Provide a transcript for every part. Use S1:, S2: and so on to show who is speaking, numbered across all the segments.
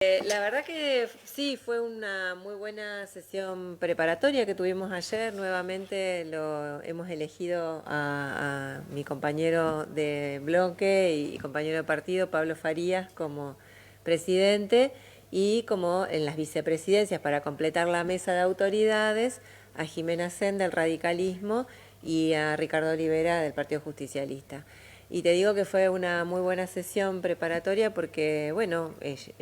S1: La verdad que sí, fue una muy buena sesión preparatoria que tuvimos ayer. Nuevamente lo hemos elegido a mi compañero de bloque y compañero de partido, Pablo Farías, como presidente y como en las vicepresidencias para completar la mesa de autoridades, a Jimena Sen del radicalismo y a Ricardo Olivera del Partido Justicialista. Y te digo que fue una muy buena sesión preparatoria porque, bueno,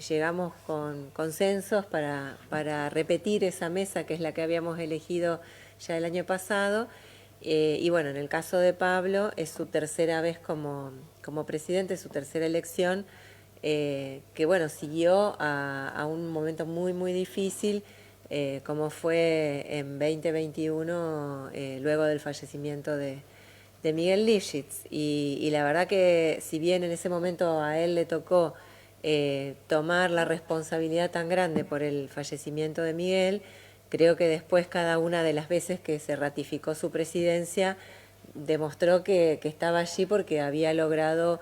S1: llegamos con consensos para repetir esa mesa que es la que habíamos elegido ya el año pasado. Y bueno, en el caso de Pablo es su tercera vez como presidente, su tercera elección, que bueno, siguió a un momento muy difícil, como fue en 2021, luego del fallecimiento de Miguel Lifshitz. Y la verdad que si bien en ese momento a él le tocó tomar la responsabilidad tan grande por el fallecimiento de Miguel, creo que después cada una de las veces que se ratificó su presidencia demostró que estaba allí porque había logrado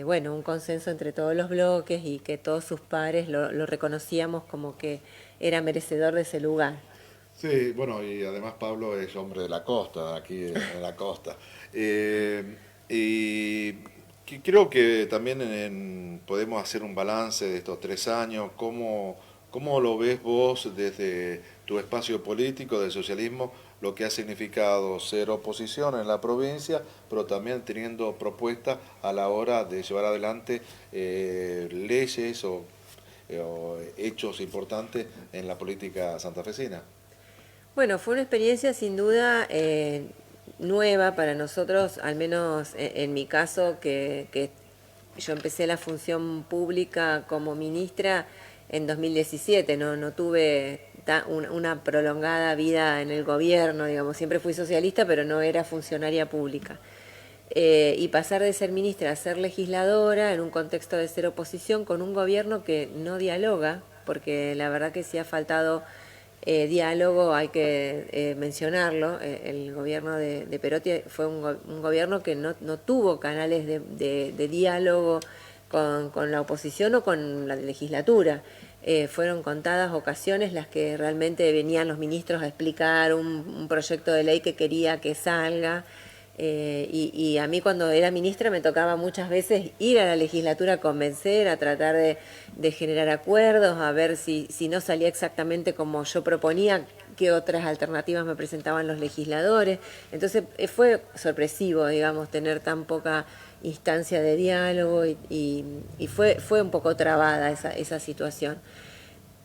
S1: bueno, un consenso entre todos los bloques y que todos sus pares lo reconocíamos como que era merecedor de ese lugar.
S2: Sí, bueno, y además Pablo es hombre de la costa, aquí en la costa. Y creo que también podemos hacer un balance de estos 3 años. ¿Cómo lo ves vos desde tu espacio político del socialismo, lo que ha significado ser oposición en la provincia, pero también teniendo propuestas a la hora de llevar adelante leyes o hechos importantes en la política santafesina?
S1: Bueno, fue una experiencia sin duda nueva para nosotros, al menos en mi caso, que yo empecé la función pública como ministra en 2017, no tuve una prolongada vida en el gobierno, digamos, siempre fui socialista, pero no era funcionaria pública. Y pasar de ser ministra a ser legisladora en un contexto de ser oposición con un gobierno que no dialoga, porque la verdad que sí ha faltado diálogo, hay que mencionarlo. El gobierno de Perotti fue un gobierno que no tuvo canales de diálogo con la oposición o con la legislatura. Fueron contadas ocasiones las que realmente venían los ministros a explicar un proyecto de ley que quería que salga. Y a mí cuando era ministra me tocaba muchas veces ir a la legislatura a convencer, a tratar de generar acuerdos, a ver si no salía exactamente como yo proponía, qué otras alternativas me presentaban los legisladores. Entonces fue sorpresivo, digamos, tener tan poca instancia de diálogo y fue un poco trabada esa situación.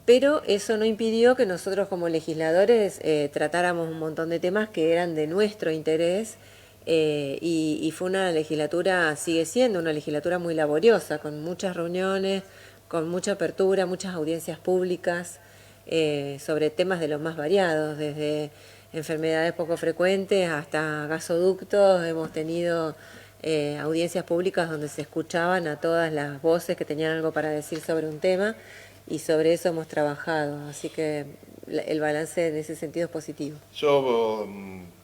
S1: Pero eso no impidió que nosotros como legisladores tratáramos un montón de temas que eran de nuestro interés, y fue una legislatura, sigue siendo una legislatura muy laboriosa, con muchas reuniones, con mucha apertura, muchas audiencias públicas sobre temas de los más variados, desde enfermedades poco frecuentes hasta gasoductos. Hemos tenido audiencias públicas donde se escuchaban a todas las voces que tenían algo para decir sobre un tema y sobre eso hemos trabajado, así que el balance en ese sentido es positivo.
S2: Yo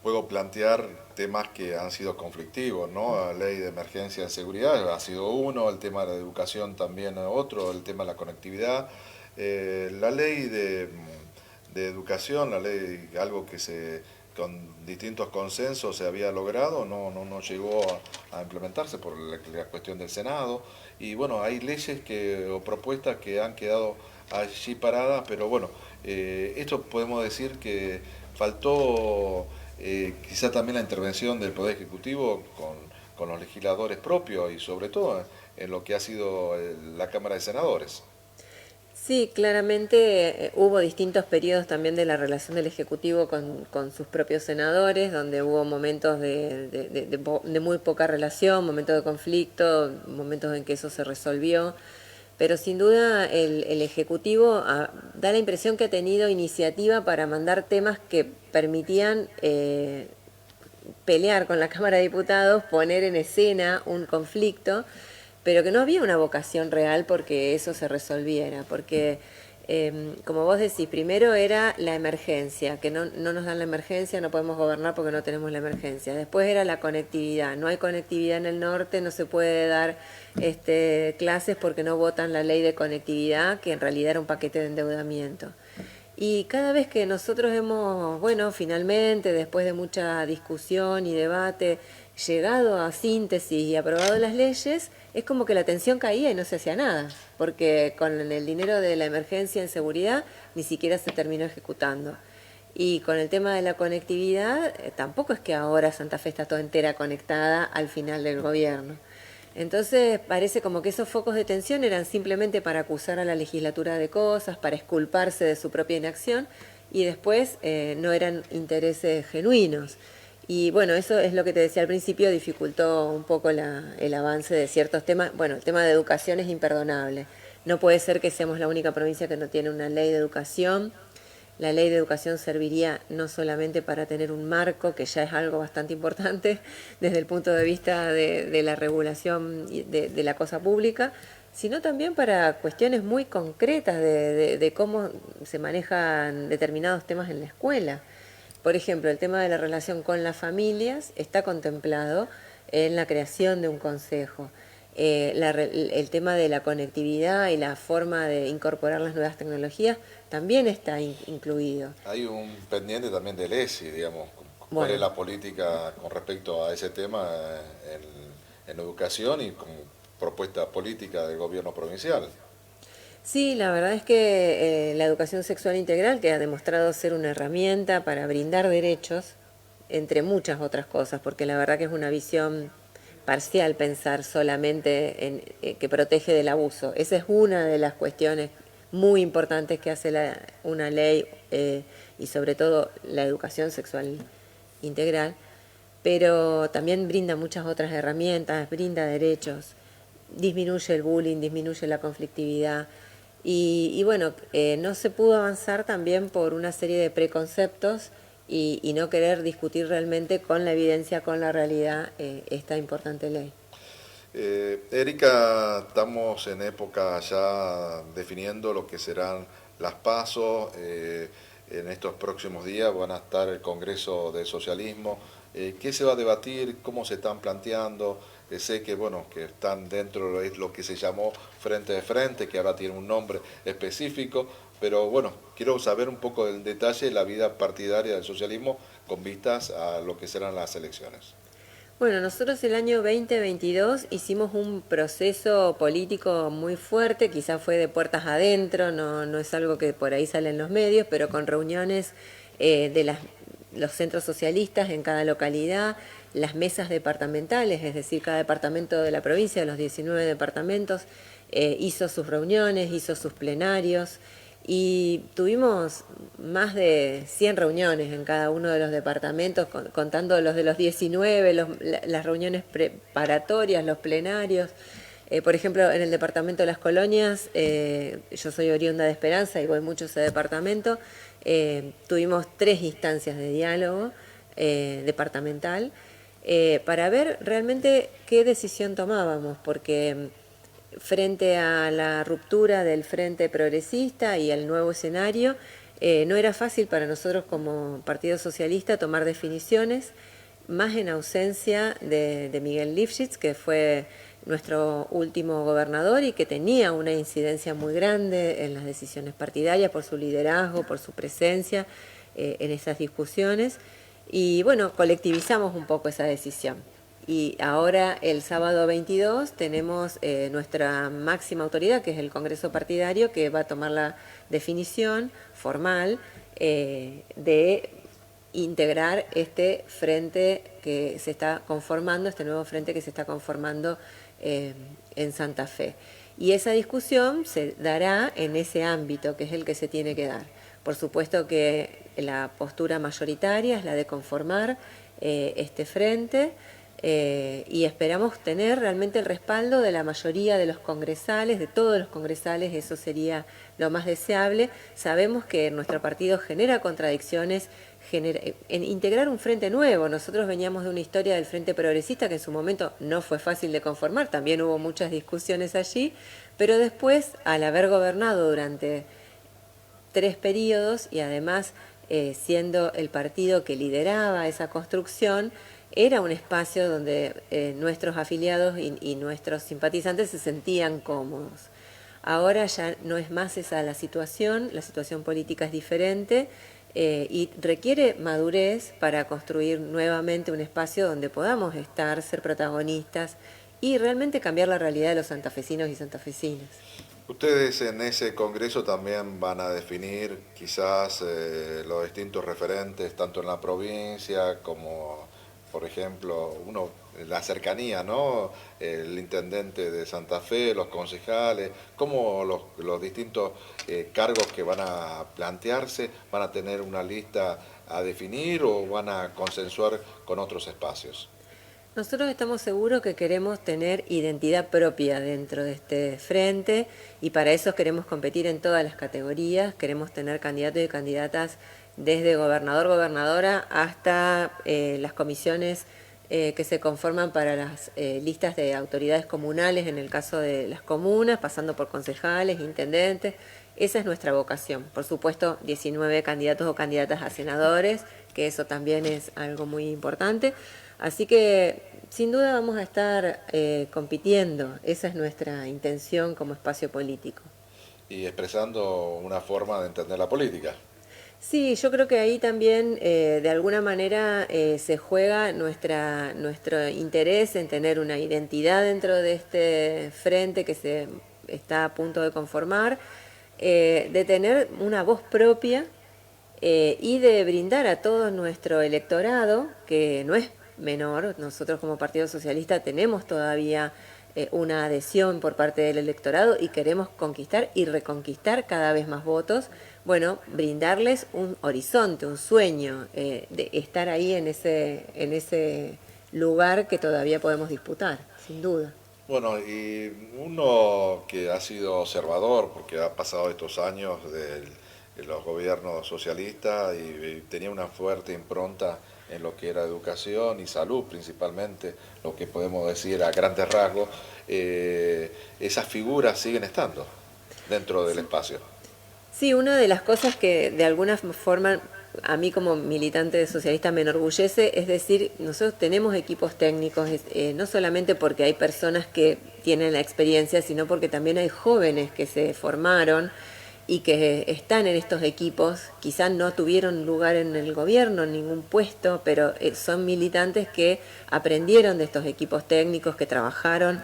S2: puedo plantear temas que han sido conflictivos, ¿no? La ley de emergencia de seguridad ha sido uno, el tema de la educación también otro, el tema de la conectividad. La ley de educación, la ley, algo que con distintos consensos se había logrado, no llegó a implementarse por la cuestión del Senado. Y bueno, hay leyes o propuestas que han quedado allí paradas, pero bueno, esto podemos decir que faltó quizá también la intervención del Poder Ejecutivo con los legisladores propios y sobre todo en lo que ha sido la Cámara de Senadores.
S1: Sí, claramente hubo distintos periodos también de la relación del Ejecutivo con sus propios senadores, donde hubo momentos de muy poca relación, momentos de conflicto, momentos en que eso se resolvió. Pero sin duda el Ejecutivo da la impresión que ha tenido iniciativa para mandar temas que permitían pelear con la Cámara de Diputados, poner en escena un conflicto, pero que no había una vocación real porque eso se resolviera, porque como vos decís, primero era la emergencia, que no nos dan la emergencia, no podemos gobernar porque no tenemos la emergencia. Después era la conectividad, no hay conectividad en el norte, no se puede dar clases porque no votan la ley de conectividad, que en realidad era un paquete de endeudamiento. Y cada vez que nosotros hemos, bueno, finalmente, después de mucha discusión y debate, llegado a síntesis y aprobado las leyes, es como que la tensión caía y no se hacía nada, porque con el dinero de la emergencia en seguridad ni siquiera se terminó ejecutando. Y con el tema de la conectividad, tampoco es que ahora Santa Fe está toda entera conectada al final del gobierno. Entonces parece como que esos focos de tensión eran simplemente para acusar a la legislatura de cosas, para exculparse de su propia inacción, y después no eran intereses genuinos. Y bueno, eso es lo que te decía al principio, dificultó un poco el avance de ciertos temas. Bueno, el tema de educación es imperdonable. No puede ser que seamos la única provincia que no tiene una ley de educación. La ley de educación serviría no solamente para tener un marco, que ya es algo bastante importante desde el punto de vista de la regulación de la cosa pública, sino también para cuestiones muy concretas de cómo se manejan determinados temas en la escuela. Por ejemplo, el tema de la relación con las familias está contemplado en la creación de un consejo. El tema de la conectividad y la forma de incorporar las nuevas tecnologías también está incluido.
S2: Hay un pendiente también del ESI, digamos, cuál
S1: Bueno,
S2: es la política con respecto a ese tema en educación y con propuesta política del gobierno provincial.
S1: sí, la verdad es que la educación sexual integral, que ha demostrado ser una herramienta para brindar derechos, entre muchas otras cosas, porque la verdad que es una visión parcial pensar solamente en que protege del abuso. Esa es una de las cuestiones muy importantes que hace una ley y sobre todo la educación sexual integral, pero también brinda muchas otras herramientas, brinda derechos, disminuye el bullying, disminuye la conflictividad y bueno, no se pudo avanzar también por una serie de preconceptos y no querer discutir realmente con la evidencia, con la realidad, esta importante ley.
S2: Erika, estamos en época ya definiendo lo que serán las PASO. En estos próximos días van a estar el Congreso del Socialismo. ¿Qué se va a debatir? ¿Cómo se están planteando? Sé que bueno, que están dentro de lo que se llamó Frente de Frente, que ahora tiene un nombre específico, pero bueno, quiero saber un poco del detalle de la vida partidaria del socialismo con vistas a lo que serán las elecciones.
S1: Bueno, nosotros el año 2022 hicimos un proceso político muy fuerte, quizás fue de puertas adentro, no es algo que por ahí sale en los medios, pero con reuniones de los centros socialistas en cada localidad, las mesas departamentales, es decir, cada departamento de la provincia, de los 19 departamentos, hizo sus reuniones, hizo sus plenarios, y tuvimos más de 100 reuniones en cada uno de los departamentos, contando los de los 19, las reuniones preparatorias, los plenarios. Por ejemplo, en el departamento de Las Colonias, yo soy oriunda de Esperanza y voy mucho a ese departamento, tuvimos 3 instancias de diálogo departamental para ver realmente qué decisión tomábamos, porque frente a la ruptura del Frente Progresista y al nuevo escenario, no era fácil para nosotros como Partido Socialista tomar definiciones, más en ausencia de Miguel Lifschitz, que fue nuestro último gobernador y que tenía una incidencia muy grande en las decisiones partidarias por su liderazgo, por su presencia en esas discusiones. Y bueno, colectivizamos un poco esa decisión. Y ahora, el sábado 22, tenemos nuestra máxima autoridad, que es el Congreso Partidario, que va a tomar la definición formal de integrar este frente que se está conformando, este nuevo frente que se está conformando en Santa Fe. Y esa discusión se dará en ese ámbito, que es el que se tiene que dar. Por supuesto que la postura mayoritaria es la de conformar este frente, y esperamos tener realmente el respaldo de la mayoría de los congresales, de todos los congresales, eso sería lo más deseable. Sabemos que nuestro partido genera contradicciones en integrar un frente nuevo. Nosotros veníamos de una historia del Frente Progresista que en su momento no fue fácil de conformar, también hubo muchas discusiones allí, pero después, al haber gobernado durante 3 periodos y además siendo el partido que lideraba esa construcción, era un espacio donde nuestros afiliados y nuestros simpatizantes se sentían cómodos. Ahora ya no es más esa la situación política es diferente y requiere madurez para construir nuevamente un espacio donde podamos estar, ser protagonistas y realmente cambiar la realidad de los santafesinos y santafesinas.
S2: Ustedes en ese congreso también van a definir quizás los distintos referentes, tanto en la provincia como, por ejemplo, la cercanía, ¿no? El intendente de Santa Fe, los concejales, cómo los distintos cargos que van a plantearse van a tener una lista a definir o van a consensuar con otros espacios.
S1: Nosotros estamos seguros que queremos tener identidad propia dentro de este frente y para eso queremos competir en todas las categorías, queremos tener candidatos y candidatas desde gobernador, gobernadora hasta las comisiones que se conforman para las listas de autoridades comunales en el caso de las comunas, pasando por concejales, intendentes. Esa es nuestra vocación. Por supuesto, 19 candidatos o candidatas a senadores, que eso también es algo muy importante. Así que sin duda vamos a estar compitiendo, esa es nuestra intención como espacio político.
S2: Y expresando una forma de entender la política.
S1: Sí, yo creo que ahí también de alguna manera se juega nuestro interés en tener una identidad dentro de este frente que se está a punto de conformar, de tener una voz propia y de brindar a todo nuestro electorado, que no es menor. Nosotros como Partido Socialista tenemos todavía una adhesión por parte del electorado y queremos conquistar y reconquistar cada vez más votos. Bueno, brindarles un horizonte, un sueño de estar ahí en ese lugar que todavía podemos disputar, sin duda.
S2: Bueno, y uno que ha sido observador, porque ha pasado estos años de los gobiernos socialistas y tenía una fuerte impronta en lo que era educación y salud principalmente, lo que podemos decir a grandes rasgos, esas figuras siguen estando dentro del espacio.
S1: Sí, una de las cosas que de alguna forma a mí como militante socialista me enorgullece es decir, nosotros tenemos equipos técnicos, no solamente porque hay personas que tienen la experiencia, sino porque también hay jóvenes que se formaron y que están en estos equipos, quizás no tuvieron lugar en el gobierno, en ningún puesto, pero son militantes que aprendieron de estos equipos técnicos, que trabajaron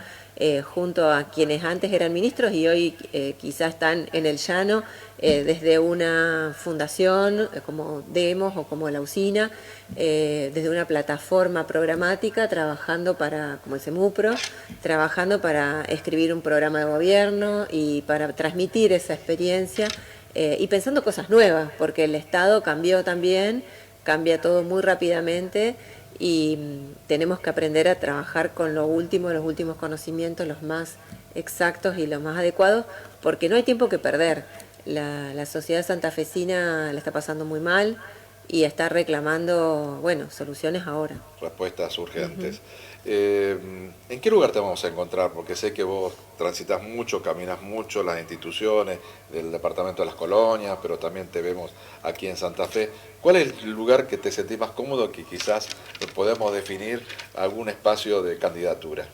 S1: junto a quienes antes eran ministros y hoy quizás están en el llano desde una fundación como Demos o como La Usina, desde una plataforma programática trabajando para, como el CEMUPRO, trabajando para escribir un programa de gobierno y para transmitir esa experiencia y pensando cosas nuevas, porque el Estado cambió también, cambia todo muy rápidamente y tenemos que aprender a trabajar con lo último, los últimos conocimientos, los más exactos y los más adecuados, porque no hay tiempo que perder. La sociedad santafesina la está pasando muy mal y está reclamando, bueno, soluciones ahora.
S2: Respuestas urgentes. ¿En qué lugar te vamos a encontrar? Porque sé que vos transitas mucho, caminas mucho las instituciones del departamento de las colonias, pero también te vemos aquí en Santa Fe. ¿Cuál es el lugar que te sentís más cómodo que quizás podemos definir algún espacio de candidatura?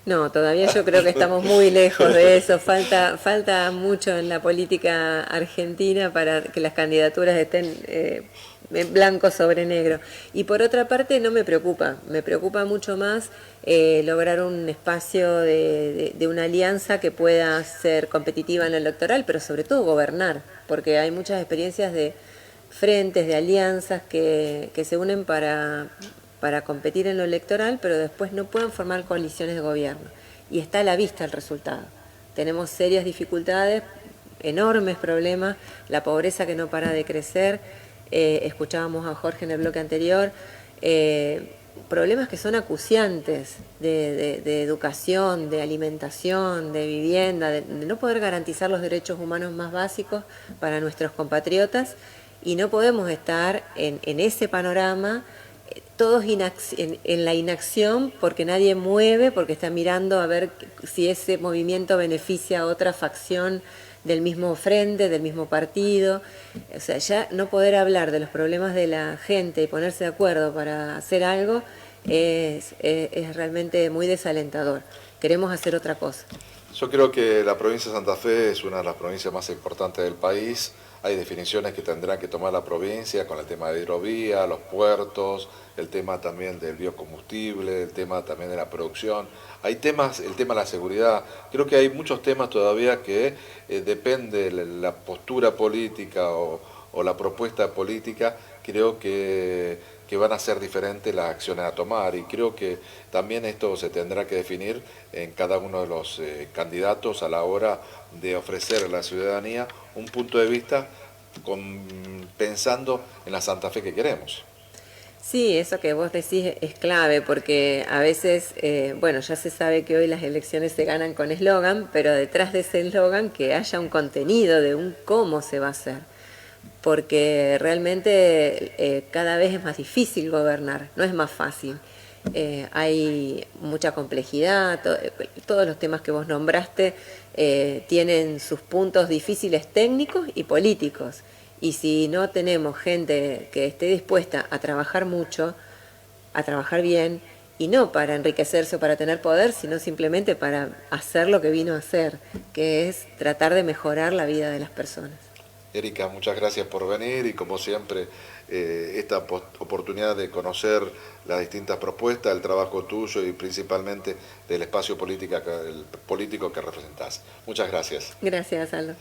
S1: No, todavía yo creo que estamos muy lejos de eso. Falta mucho en la política argentina para que las candidaturas estén en blanco sobre negro. Y por otra parte no me preocupa mucho más lograr un espacio de una alianza que pueda ser competitiva en lo electoral, pero sobre todo gobernar, porque hay muchas experiencias de frentes, de alianzas que se unen para competir en lo electoral, pero después no pueden formar coaliciones de gobierno. Y está a la vista el resultado. Tenemos serias dificultades, enormes problemas, la pobreza que no para de crecer, escuchábamos a Jorge en el bloque anterior, problemas que son acuciantes de educación, de alimentación, de vivienda, de no poder garantizar los derechos humanos más básicos para nuestros compatriotas y no podemos estar en ese panorama todos en la inacción porque nadie mueve, porque está mirando a ver si ese movimiento beneficia a otra facción del mismo frente, del mismo partido. O sea, ya no poder hablar de los problemas de la gente y ponerse de acuerdo para hacer algo es realmente muy desalentador. Queremos hacer otra cosa.
S2: Yo creo que la provincia de Santa Fe es una de las provincias más importantes del país. Hay definiciones que tendrá que tomar la provincia con el tema de hidrovía, los puertos, el tema también del biocombustible, el tema también de la producción. Hay temas, el tema de la seguridad. Creo que hay muchos temas todavía que depende de la postura política o la propuesta política. Creo que van a ser diferentes las acciones a tomar, y creo que también esto se tendrá que definir en cada uno de los candidatos a la hora de ofrecer a la ciudadanía un punto de vista pensando en la Santa Fe que queremos.
S1: Sí, eso que vos decís es clave porque a veces, bueno, ya se sabe que hoy las elecciones se ganan con eslogan, pero detrás de ese eslogan que haya un contenido de un cómo se va a hacer, porque realmente cada vez es más difícil gobernar, no es más fácil. Hay mucha complejidad, todos los temas que vos nombraste tienen sus puntos difíciles técnicos y políticos. Y si no tenemos gente que esté dispuesta a trabajar mucho, a trabajar bien, y no para enriquecerse o para tener poder, sino simplemente para hacer lo que vino a hacer, que es tratar de mejorar la vida de las personas.
S2: Erika, muchas gracias por venir, y como siempre esta oportunidad de conocer las distintas propuestas, el trabajo tuyo y principalmente del espacio político que representás. Muchas gracias.
S1: Gracias, Aldo.